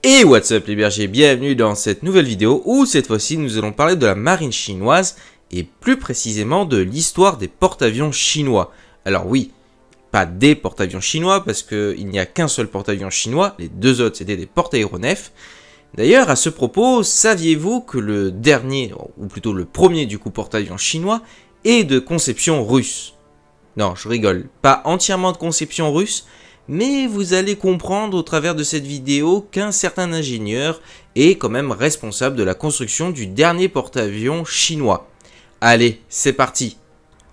Et what's up les bergers, bienvenue dans cette nouvelle vidéo où cette fois-ci nous allons parler de la marine chinoise et plus précisément de l'histoire des porte-avions chinois. Alors oui, pas des porte-avions chinois parce qu'il n'y a qu'un seul porte-avions chinois, les deux autres c'était des porte-aéronefs. D'ailleurs à ce propos, saviez-vous que le dernier, ou plutôt le premier du coup porte-avions chinois est de conception russe? Non, je rigole, pas entièrement de conception russe, mais vous allez comprendre au travers de cette vidéo qu'un certain ingénieur est quand même responsable de la construction du dernier porte-avions chinois. Allez, c'est parti!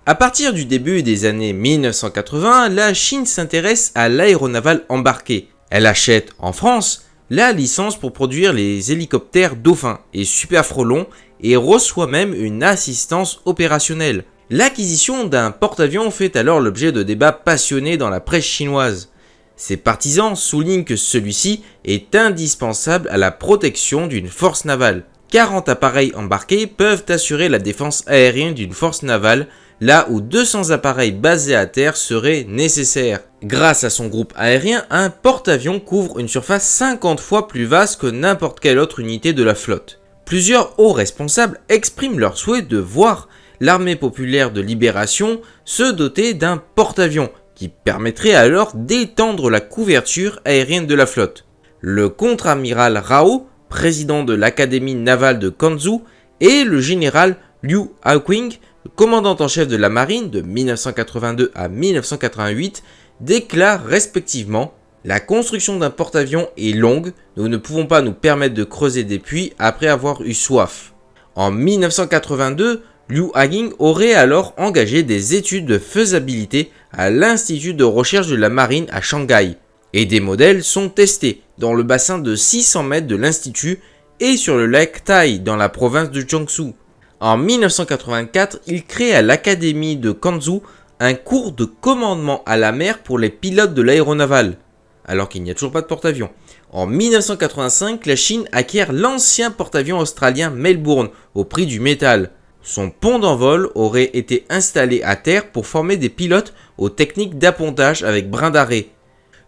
À partir du début des années 1980, la Chine s'intéresse à l'aéronaval embarqué. Elle achète en France la licence pour produire les hélicoptères Dauphin et Super Frelon et reçoit même une assistance opérationnelle. L'acquisition d'un porte-avions fait alors l'objet de débats passionnés dans la presse chinoise. Ses partisans soulignent que celui-ci est indispensable à la protection d'une force navale. 40 appareils embarqués peuvent assurer la défense aérienne d'une force navale, là où 200 appareils basés à terre seraient nécessaires. Grâce à son groupe aérien, un porte-avions couvre une surface 50 fois plus vaste que n'importe quelle autre unité de la flotte. Plusieurs hauts responsables expriment leur souhait de voir l'armée populaire de libération se doter d'un porte-avions, qui permettrait alors d'étendre la couverture aérienne de la flotte. Le contre-amiral Rao, président de l'académie navale de Quanzhou, et le général Liu Haoqing, commandant en chef de la marine de 1982 à 1988, déclarent respectivement « La construction d'un porte-avions est longue, nous ne pouvons pas nous permettre de creuser des puits après avoir eu soif. » En 1982, Liu Haoqing aurait alors engagé des études de faisabilité à l'Institut de recherche de la marine à Shanghai, et des modèles sont testés dans le bassin de 600 mètres de l'Institut et sur le lac Tai dans la province de Jiangsu. En 1984, il crée à l'Académie de Quanzhou un cours de commandement à la mer pour les pilotes de l'aéronaval, alors qu'il n'y a toujours pas de porte-avions. En 1985, la Chine acquiert l'ancien porte-avions australien Melbourne au prix du métal. Son pont d'envol aurait été installé à terre pour former des pilotes aux techniques d'appontage avec brin d'arrêt.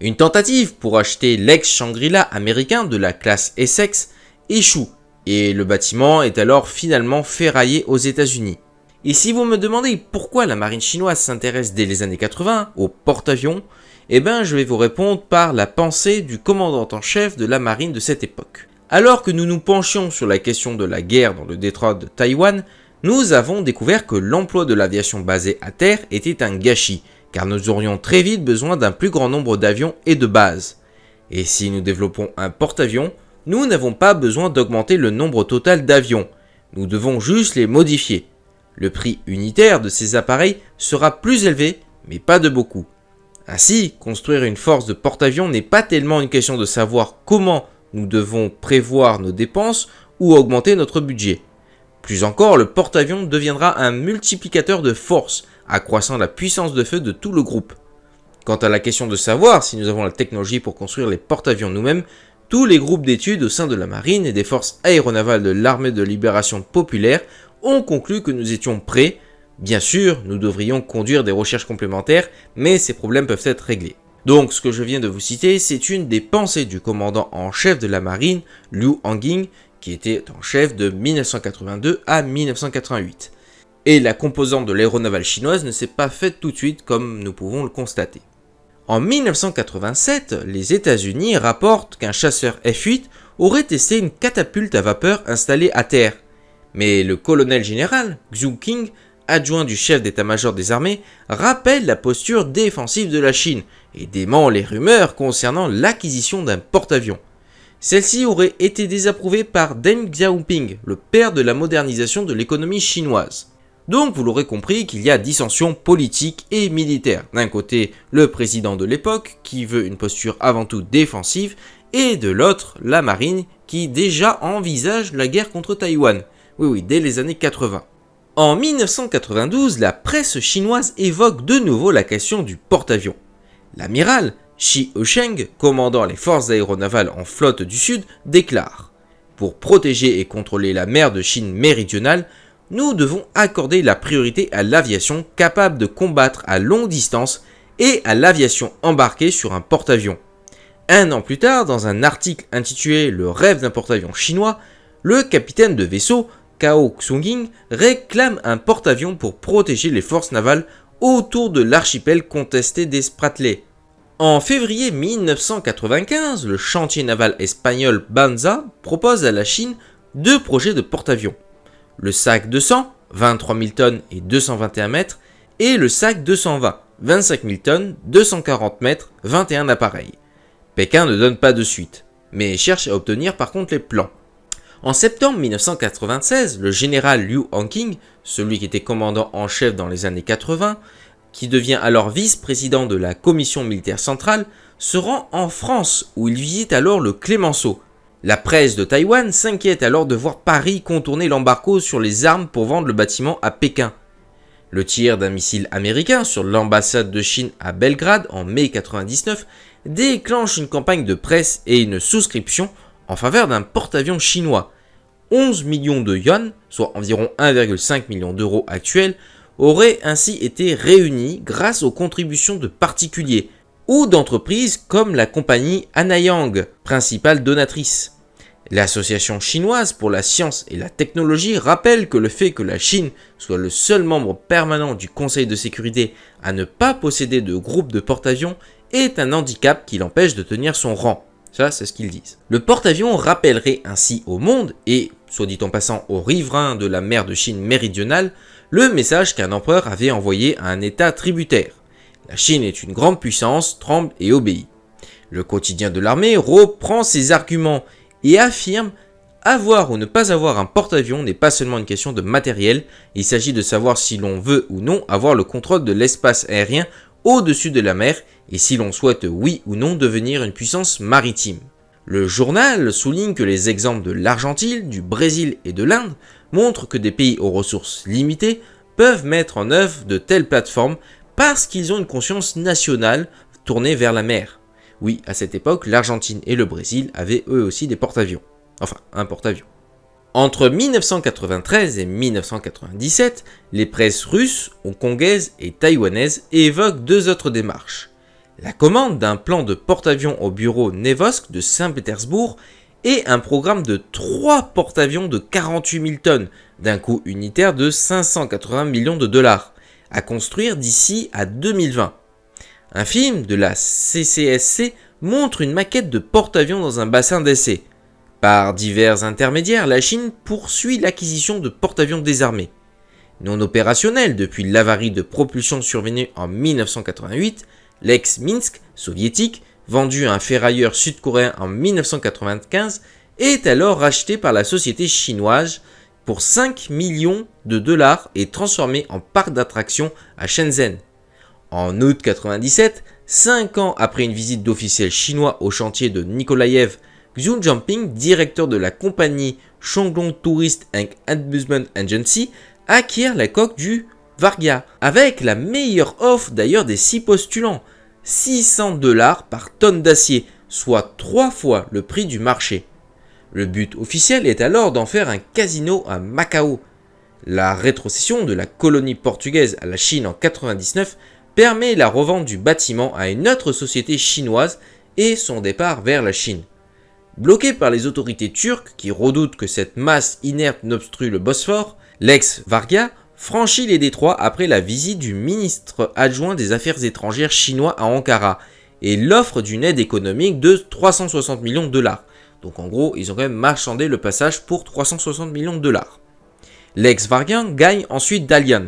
Une tentative pour acheter l'ex-Shangri-La américain de la classe Essex échoue et le bâtiment est alors finalement ferraillé aux États-Unis. Et si vous me demandez pourquoi la marine chinoise s'intéresse dès les années 80 aux porte-avions, eh ben je vais vous répondre par la pensée du commandant en chef de la marine de cette époque. Alors que nous nous penchions sur la question de la guerre dans le détroit de Taïwan, nous avons découvert que l'emploi de l'aviation basée à terre était un gâchis, car nous aurions très vite besoin d'un plus grand nombre d'avions et de bases. Et si nous développons un porte-avions, nous n'avons pas besoin d'augmenter le nombre total d'avions, nous devons juste les modifier. Le prix unitaire de ces appareils sera plus élevé, mais pas de beaucoup. Ainsi, construire une force de porte-avions n'est pas tellement une question de savoir comment nous devons prévoir nos dépenses ou augmenter notre budget. Plus encore, le porte-avions deviendra un multiplicateur de force, accroissant la puissance de feu de tout le groupe. Quant à la question de savoir si nous avons la technologie pour construire les porte-avions nous-mêmes, tous les groupes d'études au sein de la marine et des forces aéronavales de l'armée de libération populaire ont conclu que nous étions prêts. Bien sûr, nous devrions conduire des recherches complémentaires, mais ces problèmes peuvent être réglés. Donc, ce que je viens de vous citer, c'est une des pensées du commandant en chef de la marine, Liu Haoqing, qui était en chef de 1982 à 1988. Et la composante de l'aéronavale chinoise ne s'est pas faite tout de suite comme nous pouvons le constater. En 1987, les États-Unis rapportent qu'un chasseur F-8 aurait testé une catapulte à vapeur installée à terre. Mais le colonel général Xu Qing, adjoint du chef d'état-major des armées, rappelle la posture défensive de la Chine et dément les rumeurs concernant l'acquisition d'un porte-avions. Celle-ci aurait été désapprouvée par Deng Xiaoping, le père de la modernisation de l'économie chinoise. Donc vous l'aurez compris qu'il y a dissension politique et militaire. D'un côté, le président de l'époque, qui veut une posture avant tout défensive, et de l'autre, la marine, qui déjà envisage la guerre contre Taïwan. Oui, dès les années 80. En 1992, la presse chinoise évoque de nouveau la question du porte-avions. L'amiral Shi Husheng, commandant les forces aéronavales en flotte du Sud, déclare « Pour protéger et contrôler la mer de Chine méridionale, nous devons accorder la priorité à l'aviation capable de combattre à longue distance et à l'aviation embarquée sur un porte-avions. Un an plus tard, dans un article intitulé « Le rêve d'un porte-avions chinois », le capitaine de vaisseau, Cao Xungying, réclame un porte-avions pour protéger les forces navales autour de l'archipel contesté des Spratly. En février 1995, le chantier naval espagnol Banza propose à la Chine 2 projets de porte-avions. Le SAC 200, 23 000 tonnes et 221 mètres, et le SAC 220, 25 000 tonnes, 240 mètres, 21 appareils. Pékin ne donne pas de suite, mais cherche à obtenir par contre les plans. En septembre 1996, le général Liu Hanqing, celui qui était commandant en chef dans les années 80, qui devient alors vice-président de la Commission militaire centrale, se rend en France où il visite alors le Clémenceau. La presse de Taïwan s'inquiète alors de voir Paris contourner l'embargo sur les armes pour vendre le bâtiment à Pékin. Le tir d'un missile américain sur l'ambassade de Chine à Belgrade en mai 1999 déclenche une campagne de presse et une souscription en faveur d'un porte-avions chinois. 11 millions de yuan, soit environ 1,5 million d'euros actuels, auraient ainsi été réunis grâce aux contributions de particuliers ou d'entreprises comme la compagnie Anayang, principale donatrice. L'Association chinoise pour la science et la technologie rappelle que le fait que la Chine soit le seul membre permanent du Conseil de sécurité à ne pas posséder de groupe de porte-avions est un handicap qui l'empêche de tenir son rang. Ça, c'est ce qu'ils disent. Le porte-avions rappellerait ainsi au monde, et, soit dit en passant aux riverains de la mer de Chine méridionale, le message qu'un empereur avait envoyé à un État tributaire. La Chine est une grande puissance, tremble et obéit. Le quotidien de l'armée reprend ces arguments et affirme avoir ou ne pas avoir un porte-avions n'est pas seulement une question de matériel, il s'agit de savoir si l'on veut ou non avoir le contrôle de l'espace aérien au-dessus de la mer et si l'on souhaite oui ou non devenir une puissance maritime. Le journal souligne que les exemples de l'Argentine, du Brésil et de l'Inde montrent que des pays aux ressources limitées peuvent mettre en œuvre de telles plateformes parce qu'ils ont une conscience nationale tournée vers la mer. Oui, à cette époque, l'Argentine et le Brésil avaient eux aussi des porte-avions. Enfin, un porte-avions. Entre 1993 et 1997, les presses russes, hongkongaises et taïwanaises évoquent 2 autres démarches. La commande d'un plan de porte-avions au bureau Nevosk de Saint-Pétersbourg et un programme de 3 porte-avions de 48 000 tonnes, d'un coût unitaire de 580 millions de dollars, à construire d'ici à 2020. Un film de la CCSC montre une maquette de porte-avions dans un bassin d'essai. Par divers intermédiaires, la Chine poursuit l'acquisition de porte-avions désarmés. Non opérationnel depuis l'avarie de propulsion survenue en 1988, l'ex-Minsk soviétique, vendu à un ferrailleur sud-coréen en 1995, est alors racheté par la société chinoise pour 5 millions de dollars et transformé en parc d'attractions à Shenzhen. En août 1997, 5 ans après une visite d'officiels chinois au chantier de Nikolaïev, Xu Jinping, directeur de la compagnie Shandong Tourist and Amusement Agency, acquiert la coque du Varga, avec la meilleure offre d'ailleurs des 6 postulants, 600 $ par tonne d'acier, soit 3 fois le prix du marché. Le but officiel est alors d'en faire un casino à Macao. La rétrocession de la colonie portugaise à la Chine en 1999 permet la revente du bâtiment à une autre société chinoise et son départ vers la Chine. Bloqué par les autorités turques qui redoutent que cette masse inerte n'obstrue le Bosphore, l'ex-Varga franchit les détroits après la visite du ministre adjoint des Affaires étrangères chinois à Ankara et l'offre d'une aide économique de 360 millions de dollars. Donc en gros, ils ont quand même marchandé le passage pour 360 millions de dollars. L'ex-Varga gagne ensuite Dalian.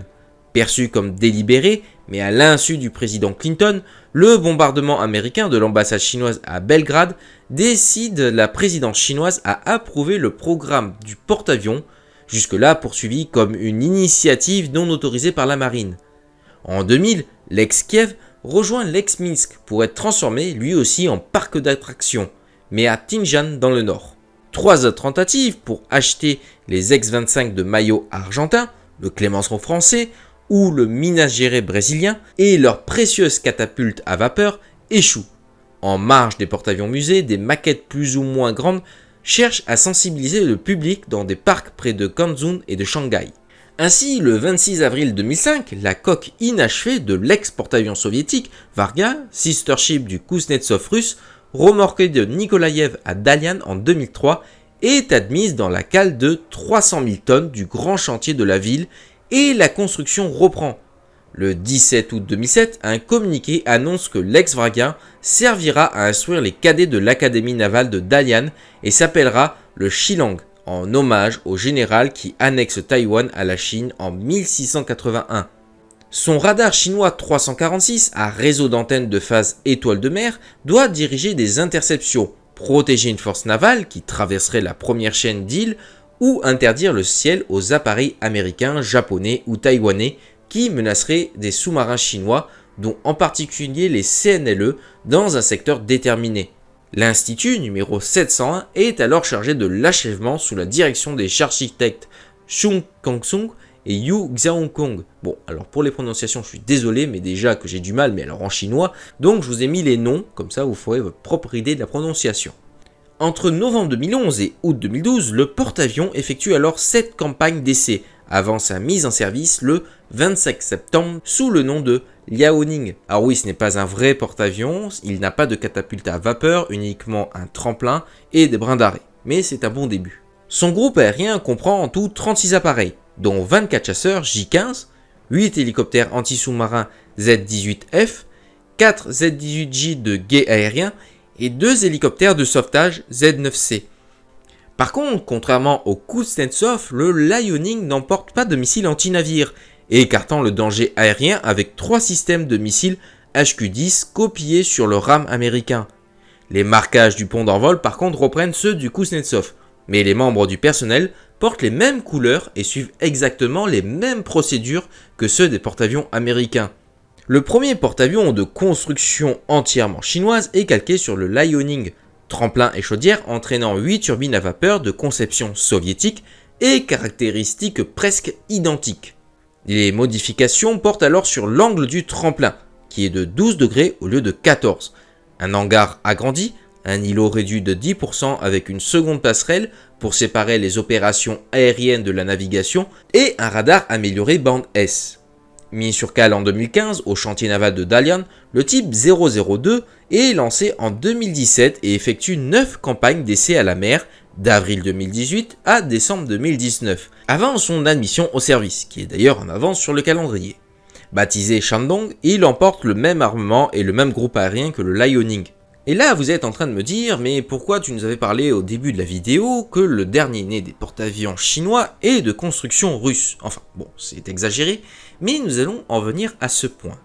Perçu comme délibéré, mais à l'insu du président Clinton, le bombardement américain de l'ambassade chinoise à Belgrade décide la présidence chinoise à approuver le programme du porte-avions, jusque-là poursuivi comme une initiative non autorisée par la marine. En 2000, l'ex-Kiev rejoint l'ex-Minsk pour être transformé lui aussi en parc d'attractions, mais à Tinjan dans le nord. 3 autres tentatives pour acheter les ex-25 de Mayo argentins, le Clémenceau français ou le Minas Gerais brésilien et leurs précieuses catapultes à vapeur échouent. En marge des porte-avions musées, des maquettes plus ou moins grandes cherchent à sensibiliser le public dans des parcs près de Quanzhou et de Shanghai. Ainsi, le 26 avril 2005, la coque inachevée de l'ex-porte-avions soviétique Varga, sister ship du Kuznetsov russe, remorquée de Nikolaïev à Dalian en 2003, est admise dans la cale de 300 000 tonnes du grand chantier de la ville et la construction reprend. Le 17 août 2007, un communiqué annonce que l'ex-Vragin servira à instruire les cadets de l'académie navale de Dalian et s'appellera le Shilang, en hommage au général qui annexe Taïwan à la Chine en 1681. Son radar chinois 346 à réseau d'antennes de phase étoile de mer doit diriger des interceptions, protéger une force navale qui traverserait la première chaîne d'îles ou interdire le ciel aux appareils américains, japonais ou taïwanais qui menaceraient des sous-marins chinois, dont en particulier les CNLE, dans un secteur déterminé. L'Institut numéro 701 est alors chargé de l'achèvement sous la direction des architectes Chung Kang-sung et Yu Xiaokong. Bon, alors pour les prononciations, je suis désolé, mais déjà que j'ai du mal, mais alors en chinois, donc je vous ai mis les noms, comme ça vous ferez votre propre idée de la prononciation. Entre novembre 2011 et août 2012, le porte-avions effectue alors 7 campagnes d'essai, avant sa mise en service le 25 septembre sous le nom de Liaoning. Alors oui, ce n'est pas un vrai porte-avions, il n'a pas de catapulte à vapeur, uniquement un tremplin et des brins d'arrêt, mais c'est un bon début. Son groupe aérien comprend en tout 36 appareils, dont 24 chasseurs J-15, 8 hélicoptères anti-sous-marins Z-18F, 4 Z-18J de guet aérien et 2 hélicoptères de sauvetage Z-9C. Par contre, contrairement au Kuznetsov, le Liaoning n'emporte pas de missiles anti-navires, écartant le danger aérien avec 3 systèmes de missiles HQ-10 copiés sur le RAM américain. Les marquages du pont d'envol par contre reprennent ceux du Kuznetsov, mais les membres du personnel portent les mêmes couleurs et suivent exactement les mêmes procédures que ceux des porte-avions américains. Le premier porte-avions de construction entièrement chinoise est calqué sur le Liaoning, tremplin et chaudière entraînant 8 turbines à vapeur de conception soviétique et caractéristiques presque identiques. Les modifications portent alors sur l'angle du tremplin, qui est de 12 degrés au lieu de 14, un hangar agrandi, un îlot réduit de 10% avec une seconde passerelle pour séparer les opérations aériennes de la navigation et un radar amélioré bande S. Mis sur cale en 2015 au chantier naval de Dalian, le type 002 est lancé en 2017 et effectue 9 campagnes d'essai à la mer d'avril 2018 à décembre 2019, avant son admission au service, qui est d'ailleurs en avance sur le calendrier. Baptisé Shandong, il emporte le même armement et le même groupe aérien que le Liaoning. Et là, vous êtes en train de me dire, mais pourquoi tu nous avais parlé au début de la vidéo que le dernier né des porte-avions chinois est de construction russe? Enfin, bon, c'est exagéré, mais nous allons en venir à ce point.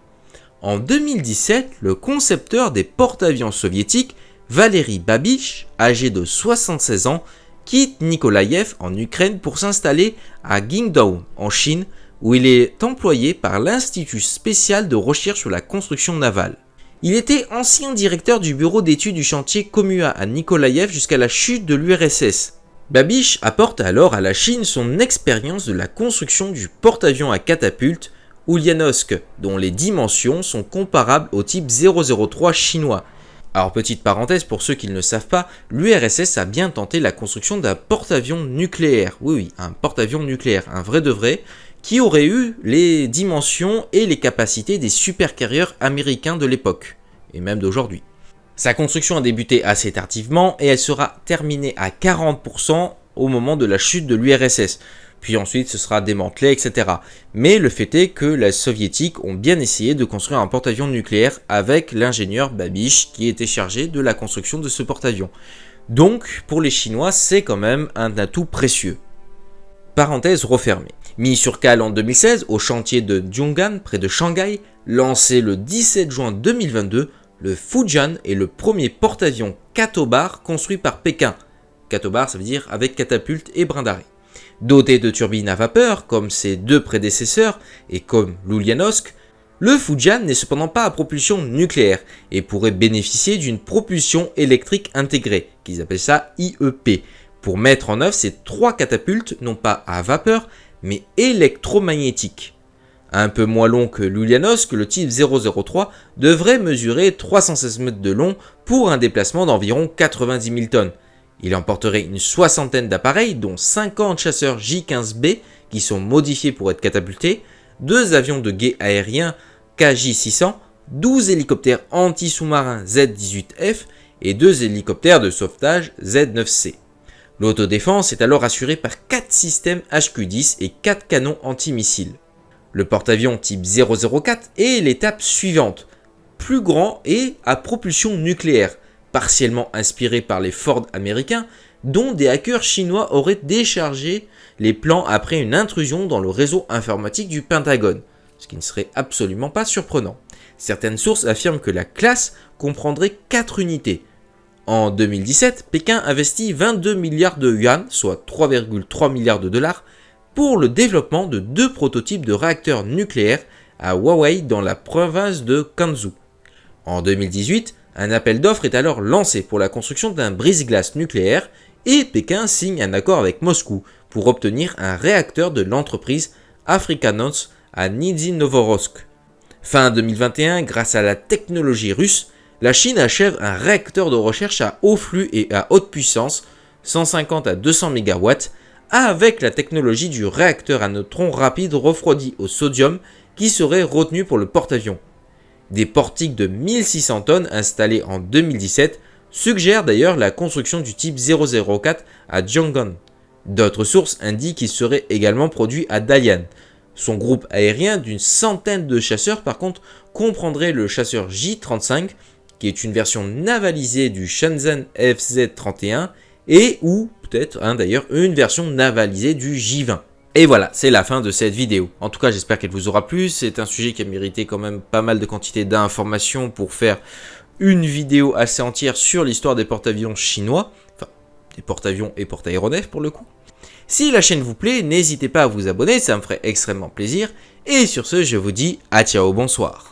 En 2017, le concepteur des porte-avions soviétiques, Valery Babich, âgé de 76 ans, quitte Nikolaïev en Ukraine pour s'installer à Qingdao, en Chine, où il est employé par l'Institut spécial de recherche sur la construction navale. Il était ancien directeur du bureau d'études du chantier Komua à Nikolaïev jusqu'à la chute de l'URSS. Babich apporte alors à la Chine son expérience de la construction du porte-avions à catapulte Ulyanovsk, dont les dimensions sont comparables au type 003 chinois. Alors petite parenthèse pour ceux qui ne le savent pas, l'URSS a bien tenté la construction d'un porte-avions nucléaire. Oui, un porte-avions nucléaire, un vrai de vrai, qui aurait eu les dimensions et les capacités des supercarriers américains de l'époque, et même d'aujourd'hui. Sa construction a débuté assez tardivement et elle sera terminée à 40% au moment de la chute de l'URSS, puis ensuite ce sera démantelé, etc. Mais le fait est que les soviétiques ont bien essayé de construire un porte-avions nucléaire avec l'ingénieur Babich qui était chargé de la construction de ce porte-avions. Donc pour les Chinois, c'est quand même un atout précieux. Parenthèse refermée. Mis sur cale en 2016 au chantier de Zhonggan près de Shanghai, lancé le 17 juin 2022, le Fujian est le premier porte-avions Katobar construit par Pékin. Katobar, ça veut dire avec catapulte et brin d'arrêt. Doté de turbines à vapeur comme ses deux prédécesseurs et comme l'Ulyanovsk, le Fujian n'est cependant pas à propulsion nucléaire et pourrait bénéficier d'une propulsion électrique intégrée, qu'ils appellent ça IEP, pour mettre en œuvre ces 3 catapultes non pas à vapeur mais électromagnétiques. Un peu moins long que l'Ulyanovsk, le type 003 devrait mesurer 316 mètres de long pour un déplacement d'environ 90 000 tonnes. Il emporterait une soixantaine d'appareils, dont 50 chasseurs J-15B qui sont modifiés pour être catapultés, 2 avions de guet aérien KJ-600, 12 hélicoptères anti-sous-marins Z-18F et 2 hélicoptères de sauvetage Z-9C. L'autodéfense est alors assurée par 4 systèmes HQ-10 et 4 canons antimissiles. Le porte-avions type 004 est l'étape suivante, plus grand et à propulsion nucléaire, partiellement inspiré par les Ford américains, dont des hackers chinois auraient déchargé les plans après une intrusion dans le réseau informatique du Pentagone, ce qui ne serait absolument pas surprenant. Certaines sources affirment que la classe comprendrait 4 unités. En 2017, Pékin investit 22 milliards de yuan, soit 3,3 milliards de dollars, pour le développement de 2 prototypes de réacteurs nucléaires à Huawei dans la province de Gansu. En 2018, un appel d'offres est alors lancé pour la construction d'un brise-glace nucléaire et Pékin signe un accord avec Moscou pour obtenir un réacteur de l'entreprise Africanos à Nizhny Novgorodsk. Fin 2021, grâce à la technologie russe, la Chine achève un réacteur de recherche à haut flux et à haute puissance, 150 à 200 MW, avec la technologie du réacteur à neutrons rapides refroidi au sodium qui serait retenu pour le porte-avions. Des portiques de 1600 tonnes installés en 2017 suggèrent d'ailleurs la construction du type 004 à Jiangnan. D'autres sources indiquent qu'il serait également produit à Dalian. Son groupe aérien d'une centaine de chasseurs par contre comprendrait le chasseur J-35 qui est une version navalisée du Shenzhen FZ-31 et ou peut-être d'ailleurs une version navalisée du J-20. Et voilà, c'est la fin de cette vidéo. En tout cas, j'espère qu'elle vous aura plu. C'est un sujet qui a mérité quand même pas mal de quantité d'informations pour faire une vidéo assez entière sur l'histoire des porte-avions chinois. Enfin, des porte-avions et porte-aéronefs pour le coup. Si la chaîne vous plaît, n'hésitez pas à vous abonner, ça me ferait extrêmement plaisir. Et sur ce, je vous dis à ciao, bonsoir.